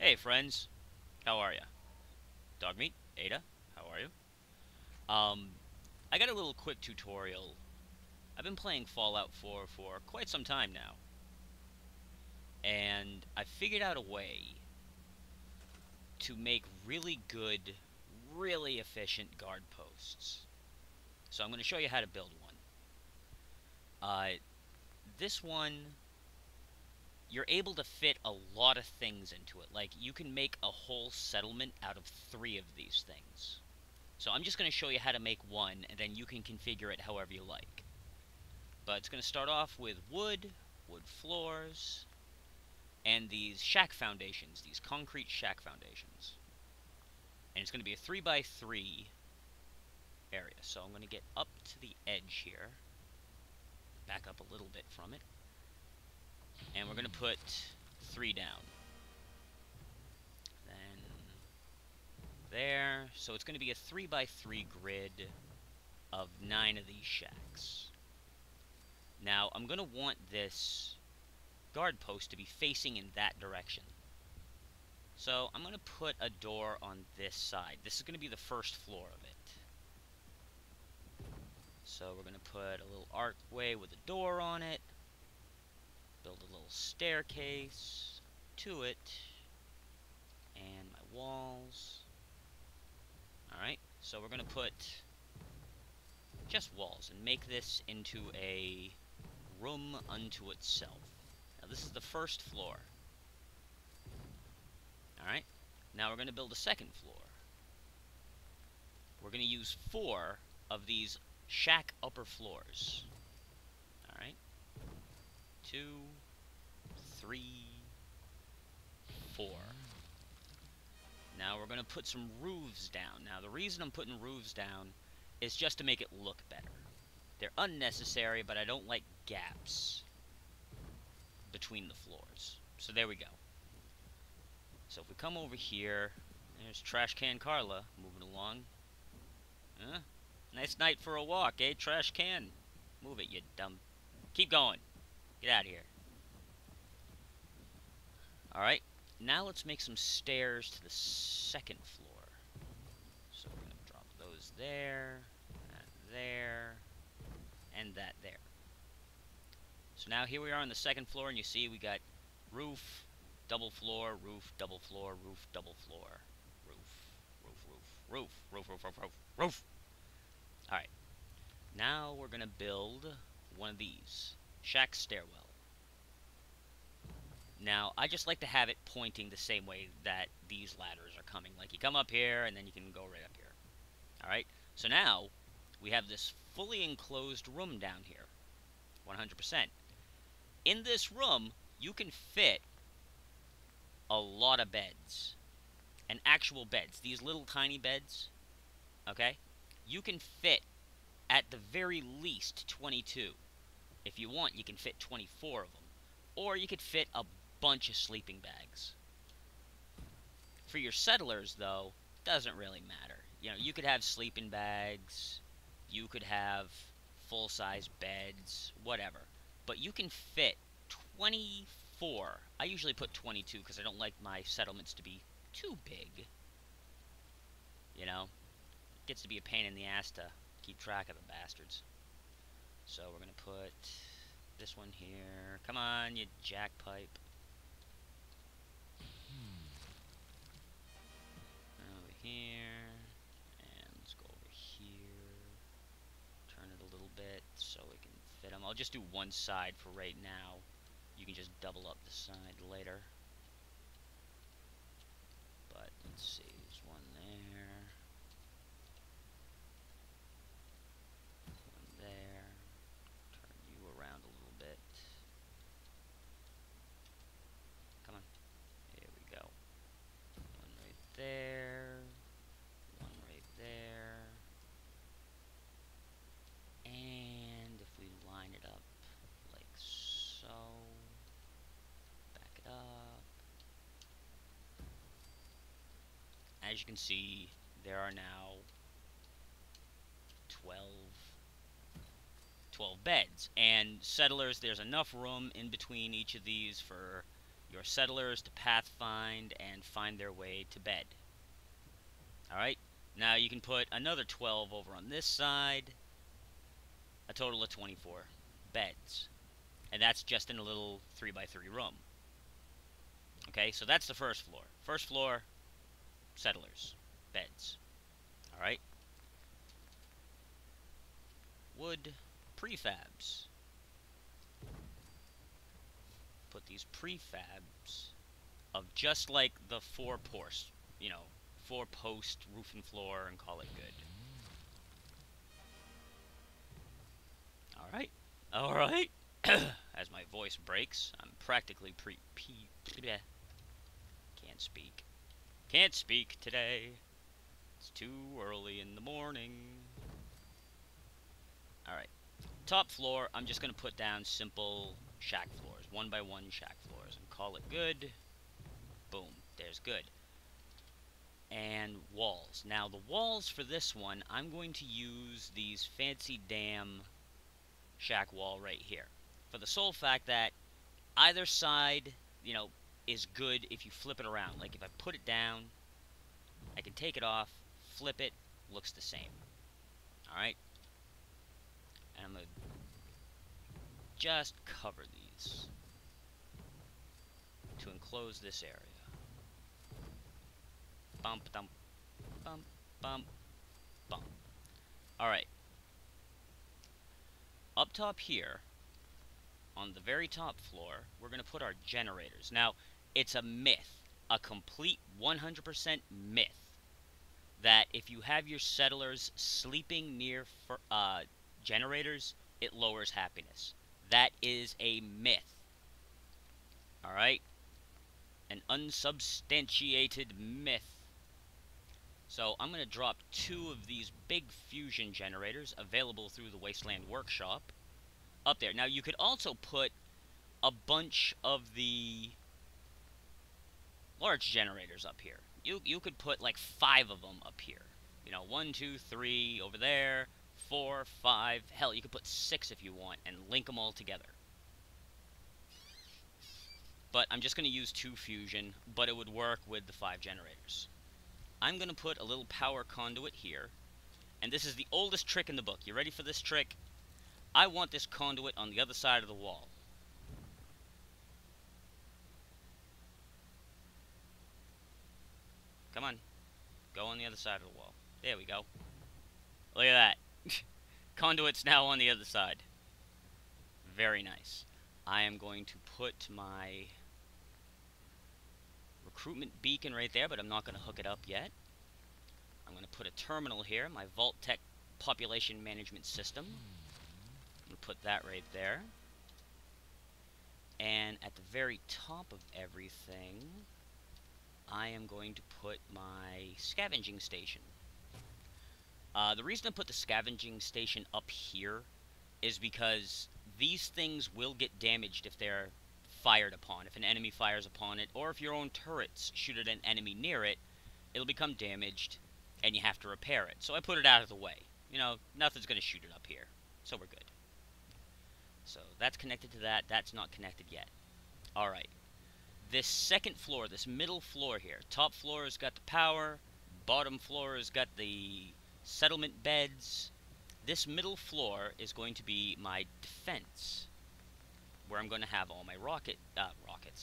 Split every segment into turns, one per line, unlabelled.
Hey friends, how are ya? Dogmeat, Ada, how are you? I got a little quick tutorial. I've been playing Fallout 4 for quite some time now, and I figured out a way to make really good, really efficient guard posts. So I'm going to show you how to build one. Uh, this one, you're able to fit a lot of things into it. Like, you can make a whole settlement out of 3 of these things. So I'm just going to show you how to make one, and then you can configure it however you like. But it's going to start off with wood floors, and these shack foundations, these concrete shack foundations. And it's going to be a 3x3 area. So I'm going to get up to the edge here, back up a little bit from it, and we're going to put 3 down. Then there. So it's going to be a 3x3 grid of 9 of these shacks. Now, I'm going to want this guard post to be facing in that direction. So I'm going to put a door on this side. This is going to be the first floor of it. So we're going to put a little archway with a door on it. Build a little staircase to it. And my walls. Alright, so we're going to put just walls and make this into a room unto itself. Now this is the first floor. Alright, now we're going to build a second floor. We're going to use 4 of these shack upper floors. Alright, 2, 3, 4. Now we're going to put some roofs down. Now the reason I'm putting roofs down is just to make it look better. They're unnecessary, but I don't like gaps between the floors. So there we go. So if we come over here, there's Trash Can Carla moving along. Huh? Nice night for a walk, eh, Trash Can? Move it, you dumb. Keep going. Get out of here. Alright, now let's make some stairs to the second floor. So we're going to drop those there, that there, and that there. So now here we are on the second floor, and you see we got roof, double floor, roof, double floor, roof, double floor, roof, roof, roof, roof, roof, roof, roof, roof, roof. Alright, now we're going to build one of these. Shack stairwell. Now, I just like to have it pointing the same way that these ladders are coming. Like, you come up here, and then you can go right up here. Alright, so now we have this fully enclosed room down here. 100%. In this room, you can fit a lot of beds. And actual beds. These little tiny beds, okay? You can fit, at the very least, 22. If you want, you can fit 24 of them. Or you could fit a bunch of sleeping bags. For your settlers, though, doesn't really matter. You know, you could have sleeping bags, you could have full-size beds, whatever. But you can fit 24. I usually put 22 because I don't like my settlements to be too big. You know, it gets to be a pain in the ass to keep track of the bastards. So we're going to put this one here. Come on, you jackpipe. Over here. And let's go over here. Turn it a little bit so we can fit them. I'll just do one side for right now. You can just double up the side later. But let's see, there's one there. One there. Turn you around a little bit. Come on. Here we go. One right there. One right there. And if we line it up like so. Back it up. As you can see, there are now 12 beds. And settlers, there's enough room in between each of these for your settlers to pathfind and find their way to bed. Alright, now you can put another 12 over on this side, a total of 24 beds. And that's just in a little 3x3 room. Okay, so that's the first floor. First floor, settlers, beds. Alright. Wood prefabs. Put these prefabs of just like the 4-post, you know, 4-post roof and floor, and call it good. Alright. Alright. As my voice breaks, I'm practically can't speak. Can't speak today. It's too early in the morning. Alright. Top floor, I'm just going to put down simple shack floors. 1x1 shack floors. And call it good. Boom. There's good. And walls. Now, the walls for this one, I'm going to use these fancy damn shack wall right here. For the sole fact that either side, you know, is good if you flip it around. Like, if I put it down, I can take it off, flip it, looks the same. Alright? And I'm going to just cover these to enclose this area. Bump, dump, bump, bump, bump. Alright. Up top here, on the very top floor, we're going to put our generators. Now, it's a myth, a complete 100% myth, that if you have your settlers sleeping near generators, it lowers happiness. That is a myth. Alright? An unsubstantiated myth. So I'm going to drop 2 of these big fusion generators available through the Wasteland Workshop up there. Now, you could also put a bunch of the large generators up here. You could put like 5 of them up here. You know, 1, 2, 3 over there, 4, 5. Hell, you could put 6 if you want and link them all together. But I'm just going to use 2 fusion, but it would work with the 5 generators. I'm going to put a little power conduit here. And this is the oldest trick in the book. You ready for this trick? I want this conduit on the other side of the wall. Come on. Go on the other side of the wall. There we go. Look at that. Conduit's now on the other side. Very nice. I am going to put my recruitment beacon right there, but I'm not going to hook it up yet. I'm going to put a terminal here, my Vault-Tec population management system. I'm going to put that right there. And at the very top of everything, I am going to put my scavenging station. The reason I put the scavenging station up here is because these things will get damaged if they're fired upon. If an enemy fires upon it, or if your own turrets shoot at an enemy near it, it'll become damaged, and you have to repair it. So I put it out of the way. You know, nothing's going to shoot it up here, so we're good. So that's connected to that. That's not connected yet. Alright. This second floor, this middle floor here, top floor has got the power, bottom floor has got the settlement beds. This middle floor is going to be my defense, where I'm going to have all my rockets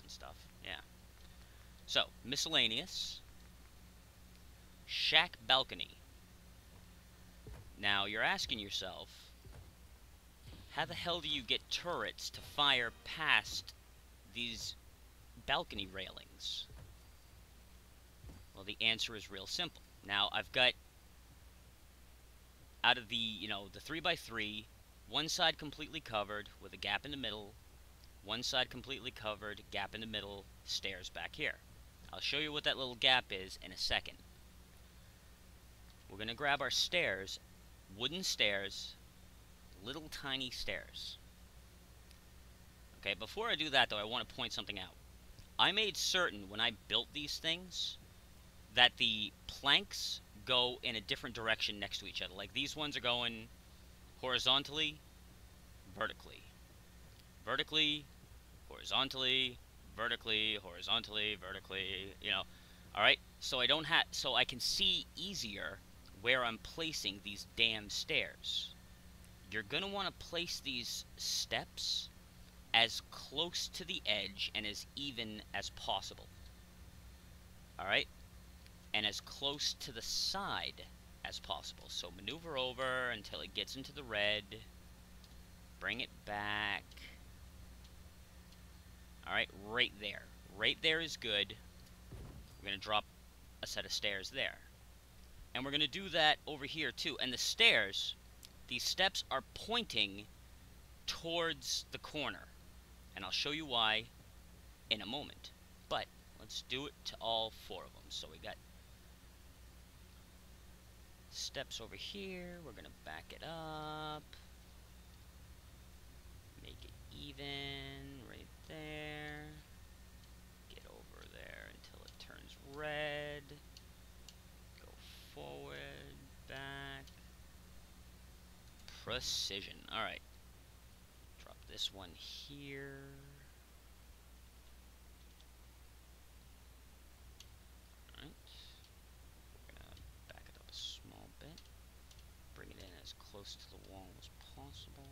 and stuff. Yeah. So, miscellaneous. Shack balcony. Now, you're asking yourself, how the hell do you get turrets to fire past these balcony railings? Well, the answer is real simple. Now, I've got, out of the, you know, the 3x3, one side completely covered with a gap in the middle, one side completely covered, gap in the middle, stairs back here. I'll show you what that little gap is in a second. We're going to grab our stairs, wooden stairs, little tiny stairs. Okay, before I do that, though, I want to point something out. I made certain when I built these things that the planks go in a different direction next to each other. Like, these ones are going horizontally, vertically. Vertically, horizontally, vertically, horizontally, vertically, you know. All right, so I can see easier where I'm placing these damn stairs. You're gonna want to place these steps as close to the edge and as even as possible. All right, and as close to the side as possible. So maneuver over until it gets into the red. Bring it back. All right, right there. Right there is good. We're going to drop a set of stairs there. And we're going to do that over here too. And the stairs, these steps are pointing towards the corner. And I'll show you why in a moment. But let's do it to all 4 of them. So we got steps over here. We're going to back it up. Make it even right there. Get over there until it turns red. Go forward, back. Precision. Alright. Drop this one here. Alright. We're going to back it up a small bit. Bring it in as close to the wall as possible.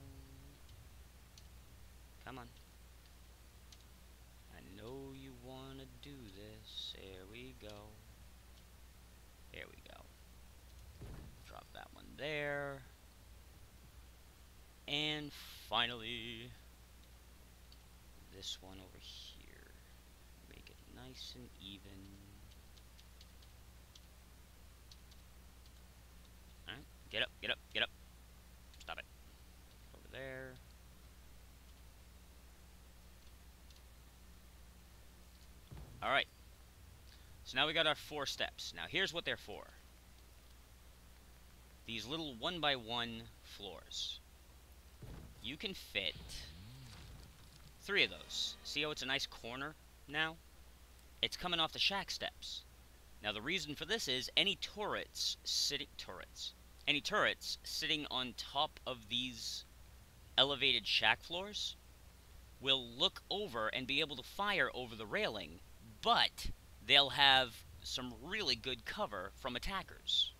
Come on. I know you want to do this. There we go. There we go. Drop that one there. And finally, this one over here. Make it nice and even. Alright, get up, get up, get up. Stop it. Over there. Alright. So now we got our 4 steps. Now here's what they're for. These little 1x1 floors. You can fit 3 of those. See how it's a nice corner now? It's coming off the shack steps. Now the reason for this is any turrets sitting on top of these elevated shack floors will look over and be able to fire over the railing, but they'll have some really good cover from attackers.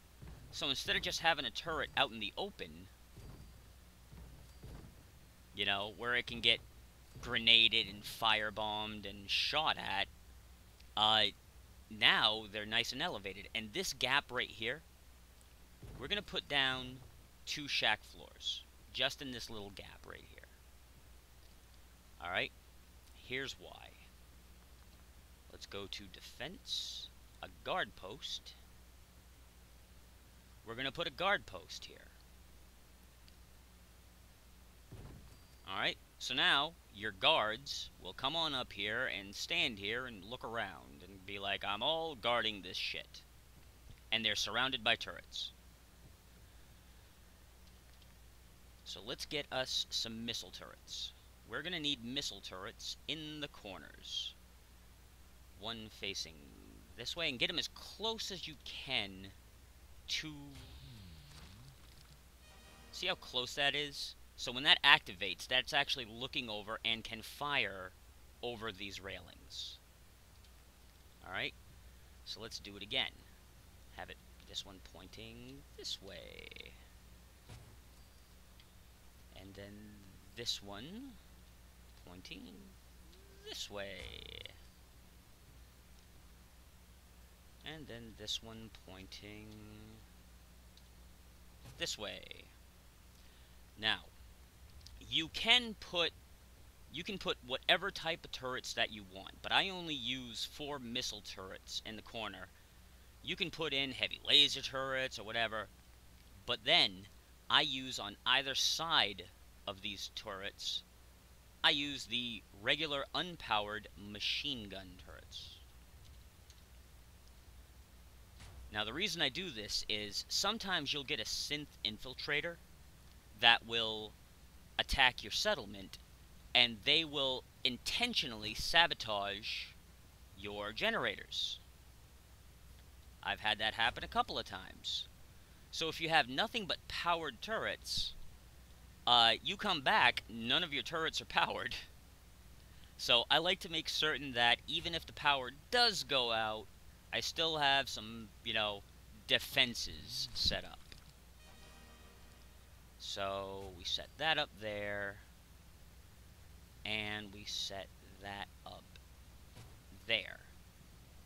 So instead of just having a turret out in the open, you know, where it can get grenaded and firebombed and shot at, now they're nice and elevated. And this gap right here, we're going to put down 2 shack floors, just in this little gap right here. Alright, here's why. Let's go to defense, a guard post. We're going to put a guard post here. Alright, so now your guards will come on up here and stand here and look around and be like, I'm all guarding this shit. And they're surrounded by turrets. So let's get us some missile turrets. We're going to need missile turrets in the corners. One facing this way, and get them as close as you can to... See how close that is? So when that activates, that's actually looking over and can fire over these railings. Alright, so let's do it again. Have it, this one pointing this way. And then this one pointing this way. And then this one pointing this way. Now, you can put whatever type of turrets that you want, but I only use 4 missile turrets in the corner. You can put in heavy laser turrets or whatever, but then I use on either side of these turrets, I use the regular unpowered machine gun turrets. Now the reason I do this is sometimes you'll get a synth infiltrator that will attack your settlement, and they will intentionally sabotage your generators. I've had that happen a couple of times. So if you have nothing but powered turrets, you come back, none of your turrets are powered. So I like to make certain that even if the power does go out, I still have some, defenses set up. So we set that up there, and we set that up there.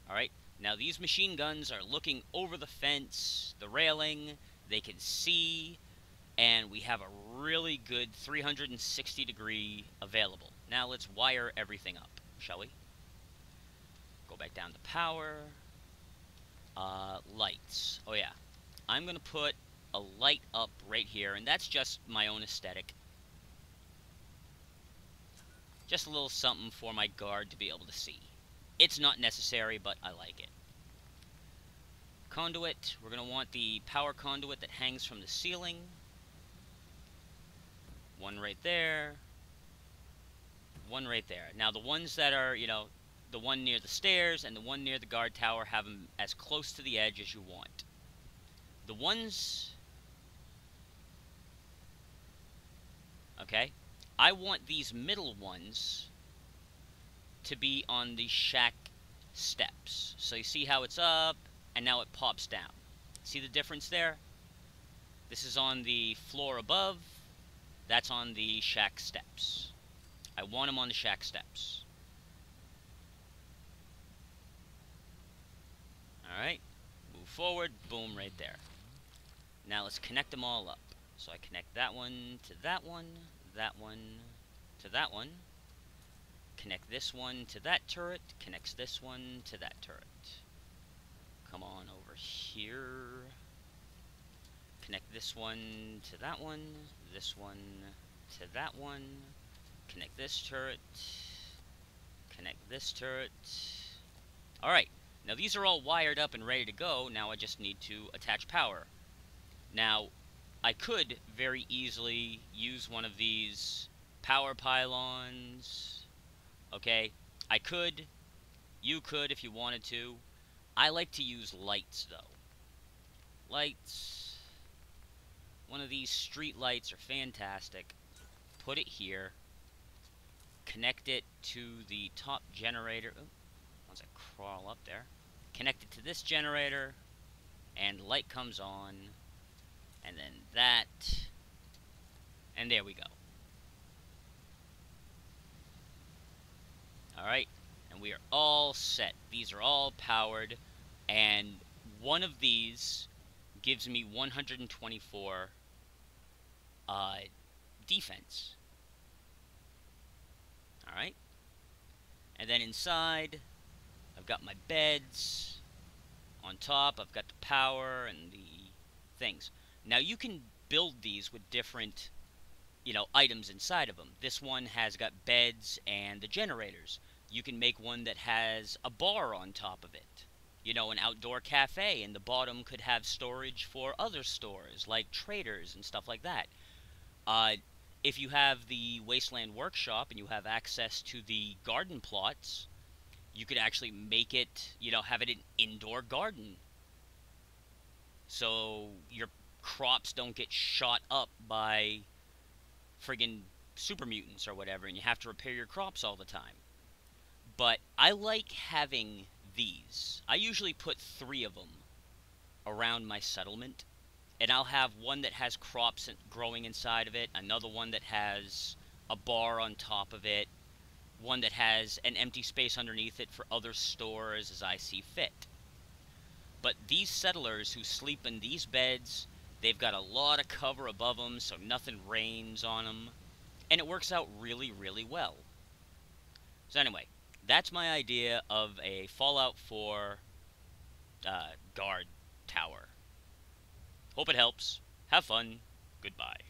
Alright, now these machine guns are looking over the fence, the railing, they can see, and we have a really good 360 degree available. Now let's wire everything up, shall we? Go back down to power. Lights. Oh yeah, I'm going to put a light up right here, and that's just my own aesthetic. Just a little something for my guard to be able to see. It's not necessary, but I like it. Conduit. We're going to want the power conduit that hangs from the ceiling. One right there. One right there. Now the ones that are, the one near the stairs and the one near the guard tower, have them as close to the edge as you want. The ones... Okay. I want these middle ones to be on the shack steps. So you see how it's up, and now it pops down. See the difference there? This is on the floor above. That's on the shack steps. I want them on the shack steps. Alright. Move forward. Boom, right there. Now let's connect them all up. So I connect that one to that one, that one to that one. Connect this one to that turret, connects this one to that turret. Come on over here. Connect this one to that one, this one to that one. Connect this turret, connect this turret. Alright, now these are all wired up and ready to go. Now I just need to attach power. Now, I could very easily use one of these power pylons. Okay, I could, you could if you wanted to. I like to use lights though. Lights. One of these street lights are fantastic. Put it here. Connect it to the top generator. Oh, once I crawl up there. Connect it to this generator. And light comes on. And then that. And there we go. Alright, and we are all set. These are all powered, and one of these gives me 124 defense. Alright, and then inside, I've got my beds. On top, I've got the power and the things. Now, you can build these with different items inside of them. This one has got beds and the generators. You can make one that has a bar on top of it. An outdoor cafe, and the bottom could have storage for other stores, like traders and stuff like that. If you have the Wasteland Workshop and you have access to the garden plots, you could actually make it, have it an indoor garden. So your crops don't get shot up by friggin' super mutants or whatever, and you have to repair your crops all the time. But I like having these. I usually put 3 of them around my settlement, and I'll have one that has crops growing inside of it, another one that has a bar on top of it, one that has an empty space underneath it for other stores as I see fit. But these settlers who sleep in these beds, they've got a lot of cover above them, so nothing rains on them. And it works out really, really well. So anyway, that's my idea of a Fallout 4 guard tower. Hope it helps. Have fun. Goodbye.